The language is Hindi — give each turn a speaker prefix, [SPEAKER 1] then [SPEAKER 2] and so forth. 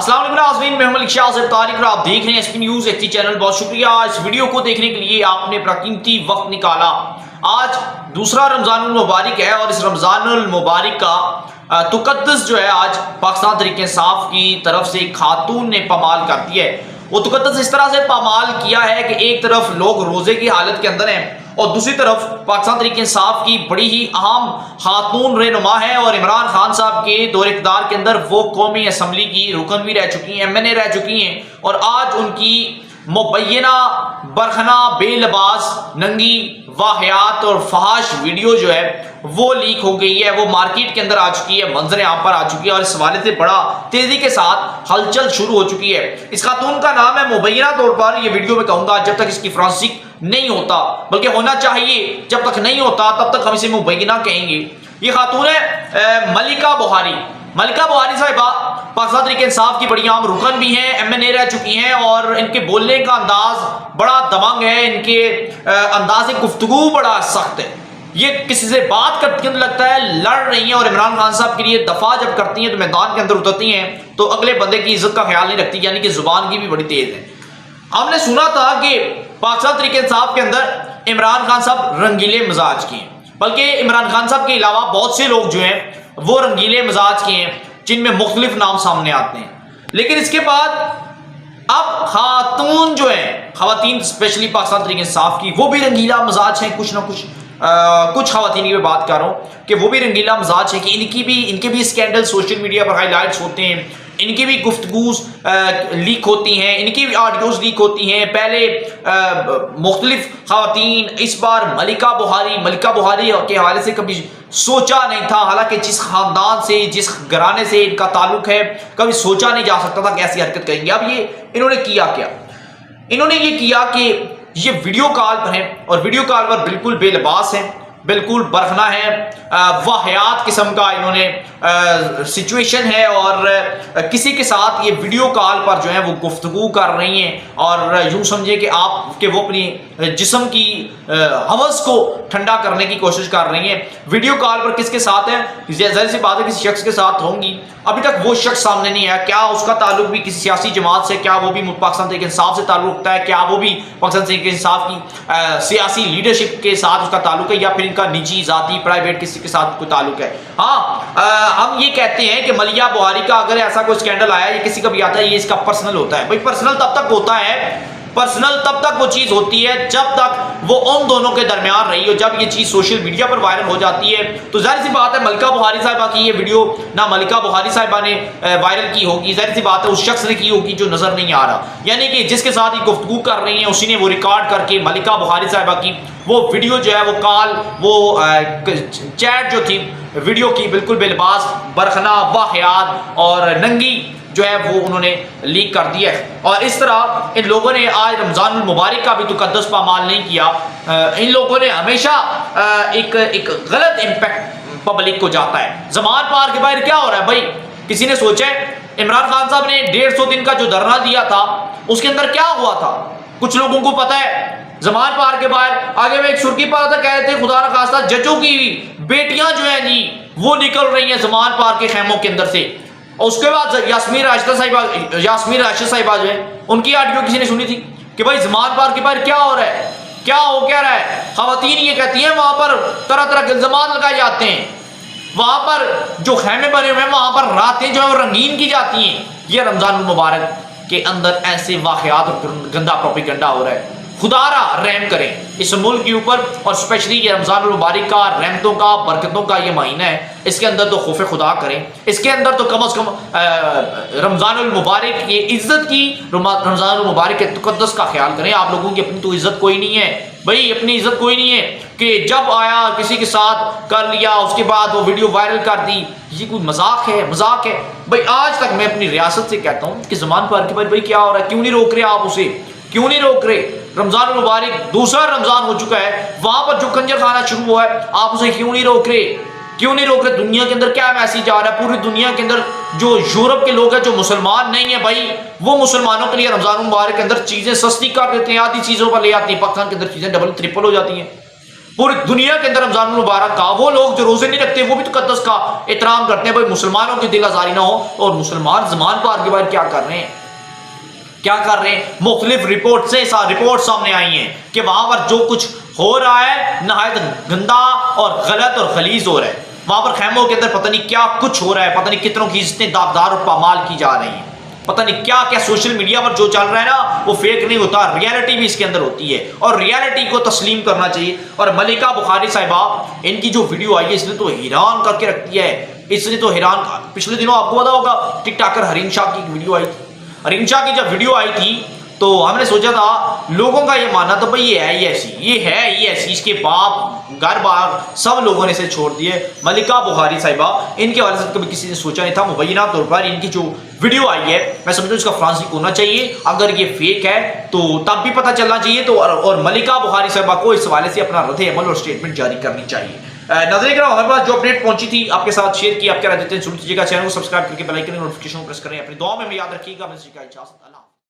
[SPEAKER 1] अस्सलाम वालेकुम नाज़रीन, मैं मलिक शाह से तारिक और आप देख रहे हैं एसपी न्यूज़ एचडी चैनल। बहुत शुक्रिया इस वीडियो को देखने के लिए, आपने अपना कीमती वक्त निकाला। आज दूसरा रमज़ानुल मुबारक है और इस रमज़ानुल मुबारक का तुकद्दस जो है आज पाकिस्तान तहरीक इंसाफ की तरफ से खातून ने पामाल कर दिया है। वो तुकद्दस इस तरह से पामाल किया है कि एक तरफ लोग रोजे की हालत के अंदर हैं और दूसरी तरफ पाकिस्तान तहरीक इंसाफ की बड़ी ही अहम खातून रहनुमा है और इमरान खान साहब के दौर इक़्तिदार के अंदर वो कौमी असम्बली की रुकन भी रह चुकी हैं, MNA रह चुकी हैं और आज उनकी मुबैना बरखना बेलबास नंगी वाहियात और फहाश वीडियो जो है वो लीक हो गई है, वो मार्केट के अंदर आ चुकी है, मंजर आम पर आ चुकी है और इस हवाले से बड़ा तेजी के साथ हलचल शुरू हो चुकी है। इस खातून का नाम है मुबैना तौर पर ये वीडियो में कहूंगा जब तक इसकी फॉरेंसिक नहीं होता, बल्कि होना चाहिए, जब तक नहीं होता तब तक हम इसे मुबैना कहेंगे। ये खातून है मलिका बुहारी। मलिका बुहारी साहिबा पाकिस्तान तहरीक इंसाफ की बड़ी आम रुकन भी हैं, MNA रह चुकी हैं और इनके बोलने का अंदाज बड़ा दबंग है, इनके अंदाज गुफ्तगू बड़ा सख्त है। ये किसी से बात करती हैं तो लगता है लड़ रही हैं और इमरान खान साहब के लिए दफा जब करती हैं तो मैदान के अंदर उतरती हैं तो अगले बंदे की इज्जत का ख्याल नहीं रखती, यानी कि जुबान की भी बड़ी तेज है। हमने सुना था कि पाकिस्तान तहरीक इंसाफ के अंदर इमरान खान साहब रंगीले मिजाज के हैं, बल्कि इमरान खान साहब के अलावा बहुत से लोग जो हैं वो रंगीले मिजाज के हैं जिनमें मुख्तलिफ नाम सामने आते हैं। लेकिन इसके बाद अब खातून जो है, खवातीन स्पेशली पाकिस्तान तहरीक इंसाफ की, वो भी रंगीला मिजाज हैं। कुछ ना कुछ खवातीन की मैं बात कर रहा हूँ कि वो भी रंगीला मिजाज है कि इनके भी स्कैंडल सोशल मीडिया पर हाईलाइट्स होते हैं, इनकी भी गुफ्तगूज लीक होती हैं, इनकी भी ऑडियोज लीक होती हैं। पहले मुख्तलिफ खवातीन, इस बार मलिका बुहारी के हवाले से कभी सोचा नहीं था, हालांकि जिस खानदान से, जिस घराने से इनका ताल्लुक है, कभी सोचा नहीं जा सकता था कि ऐसी हरकत करेंगे। अब ये इन्होंने किया क्या? इन्होंने ये किया कि ये वीडियो कॉल पर हैं और वीडियो कॉल पर बिल्कुल बेलबास हैं, बिल्कुल बरखना है, वाहियात किस्म का इन्होंने सिचुएशन है और किसी के साथ ये वीडियो कॉल पर जो है वो गुफ्तगू कर रही हैं और यूं समझे कि आप कि वो अपनी जिस्म की हवस को ठंडा करने की कोशिश कर रही हैं। वीडियो कॉल पर किसके साथ है? ज़ाहिर सी बात है किसी शख्स के साथ होंगी। अभी तक वो शख्स सामने नहीं आया। क्या उसका ताल्लुक भी किसी सियासी जमात से, क्या वो भी पाकिस्तान तहरीक इंसाफ से ताल्लुक रखता है, क्या वो भी पाकिस्तान तहरीक इंसाफ की सियासी लीडरशिप के साथ उसका ताल्लुक है, या फिर इनका निजी जाती प्राइवेट किसी के साथ कोई ताल्लुक है? हाँ, हम ये कहते हैं कि मलिया बुहारी का अगर ऐसा कोई स्कैंडल आया, ये किसी का भी आता है, ये इसका पर्सनल होता है। भाई पर्सनल तब तक होता है, पर्सनल तब तक वो चीज होती है जब तक वो उन दोनों के दरमियान रही हो। जब ये चीज सोशल मीडिया पर वायरल हो जाती है तो जाहिर सी बात है मलिका बुहारी साहिबा की ये वीडियो ना मलिका बुहारी साहिबा ने वायरल की होगी, जाहिर सी बात है उस शख्स ने की होगी जो नजर नहीं आ रहा, यानी कि जिसके साथ ये गुफ्तगू कर रही है उसी ने वो रिकॉर्ड करके मलिका बुहारी साहिबा की वो वीडियो जो है वो कॉल, वो चैट जो थी वीडियो की, बिल्कुल बेलबास बरखना वाहियात और नंगी जो है वो उन्होंने लीक कर दिया है। और इस तरह इन लोगों ने आज रमज़ानुल मुबारक का भी तुकद्दस पामाल नहीं किया। इन लोगों ने हमेशा एक गलत इम्पैक्ट पब्लिक को जाता है। ज़मान पार के बाहर क्या हो रहा है भाई? किसी ने सोचा है? इमरान खान साहब ने 150 दिन का जो धरना दिया था उसके अंदर क्या हुआ था? कुछ लोगों को पता है। ज़मान पार के बाहर आगे में एक सुर्खी पर था, कह रहे थे खुदा न खास्ता जजों की बेटियां जो है जी वो निकल रही हैं ज़मान पार के खैमों के अंदर से। और उसके बाद यास्मीन राशिद साहिबा जो है उनकी ऑडियो किसी ने सुनी थी कि भाई ज़मान पार के बाहर क्या हो रहा है, क्या रहा है? खवातीन ये कहती हैं वहां पर तरह तरह के इल्जाम लगाए जाते हैं, वहां पर जो खैमे बने हुए हैं वहां पर रातें जो है वो रंगीन की जाती हैं। ये रमज़ानुल मुबारक के अंदर ऐसे वाक़यात और गंदा प्रोपेगेंडा हो रहा है। खुदारा रहम करें इस मुल्क के ऊपर और स्पेशली ये रमज़ानुल मुबारक का, रहमतों का, बरकतों का ये महीना है, इसके अंदर तो खौफ खुदा करें। इसके अंदर तो कम से कम रमज़ानुल मुबारक की इज्जत की, रमज़ानुल मुबारक के तुकद्दस का ख्याल करें। आप लोगों की अपनी तो इज्जत कोई नहीं है भाई, अपनी इज्जत कोई नहीं है कि जब आया किसी के साथ कर लिया उसके बाद वो वीडियो वायरल कर दी। ये कोई मजाक है? मजाक है भाई। आज तक मैं अपनी रियासत से कहता हूँ कि ज़मान पार के बाद भाई क्या हो रहा है? क्यों नहीं रोक रहे आप उसे? क्यों नहीं रोक रहे? रमज़ानुल मुबारक दूसरा रमज़ान हो चुका है, वहां पर जो खंजर खाना शुरू हुआ है आप उसे क्यों नहीं रोक रहे? क्यों नहीं रोक रहे? दुनिया के अंदर क्या मैसेज आ रहा है? पूरी दुनिया के अंदर जो यूरोप के लोग हैं जो मुसलमान नहीं है भाई, वो मुसलमानों के लिए रमज़ानुल मुबारक के अंदर चीजें सस्ती कर देते हैं, आधी चीजों पर ले आती हैं, पाकिस्तान के अंदर चीजें डबल ट्रिपल हो जाती हैं। पूरी दुनिया के अंदर रमजान मुबारक का वो लोग जो रोजे नहीं रखते वो भी तो मुकद्दस का एहतराम करते हैं। भाई मुसलमानों की दिल आजारी ना हो। और मुसलमान जमान पार के बाद क्या कर रहे हैं, क्या कर रहे हैं? मुख्तलिफ रिपोर्ट सामने आई हैं कि वहां पर जो कुछ हो रहा है नहायत गंदा और गलत और खलीज हो रहा है। वहां पर खैमों के अंदर पता नहीं क्या कुछ हो रहा है, पता नहीं कितनों की इज्जतें दागदार और पामाल की जा रही हैं। पता नहीं क्या क्या सोशल मीडिया पर जो चल रहा है ना वो फेक नहीं होता, रियलिटी भी इसके अंदर होती है और रियलिटी को तस्लीम करना चाहिए। और मलिका बुखारी साहिबा, इनकी जो वीडियो आई है इसने तो हैरान करके रख दिया है। इसने तो हैरान, पिछले दिनों आपको पता होगा टिकटॉकर हरीम शाह की वीडियो आई थी। हरीम शाह की जब वीडियो आई थी तो हमने सोचा था, लोगों का ये मानना तो भाई ये है ही ऐसी, इसके बाप घर बार सब लोगों ने इसे छोड़ दिए। मलिका बुखारी साहिबा, इनके वाले से कभी किसी ने सोचा नहीं था। मुबैना तौर पर इनकी जो वीडियो आई है मैं समझता हूँ इसका फ्रांसिक होना चाहिए। अगर ये फेक है तो तब भी पता चलना चाहिए। तो और मलिका बुखारी साहिबा को इस हवाले से अपना रद्द अमल और स्टेटमेंट जारी करनी चाहिए। नजर करो हमारे पास जो अपडेट पहुंची थी आपके साथ शेयर की। आप क्या रहते हैं, जरूर कीजिएगा। चैनल को सब्सक्राइब करके बेल आइकन नोटिफिकेशन प्रेस करें। अपनी दुआ में याद रखिएगा। मैं इजाजत, अल्लाह।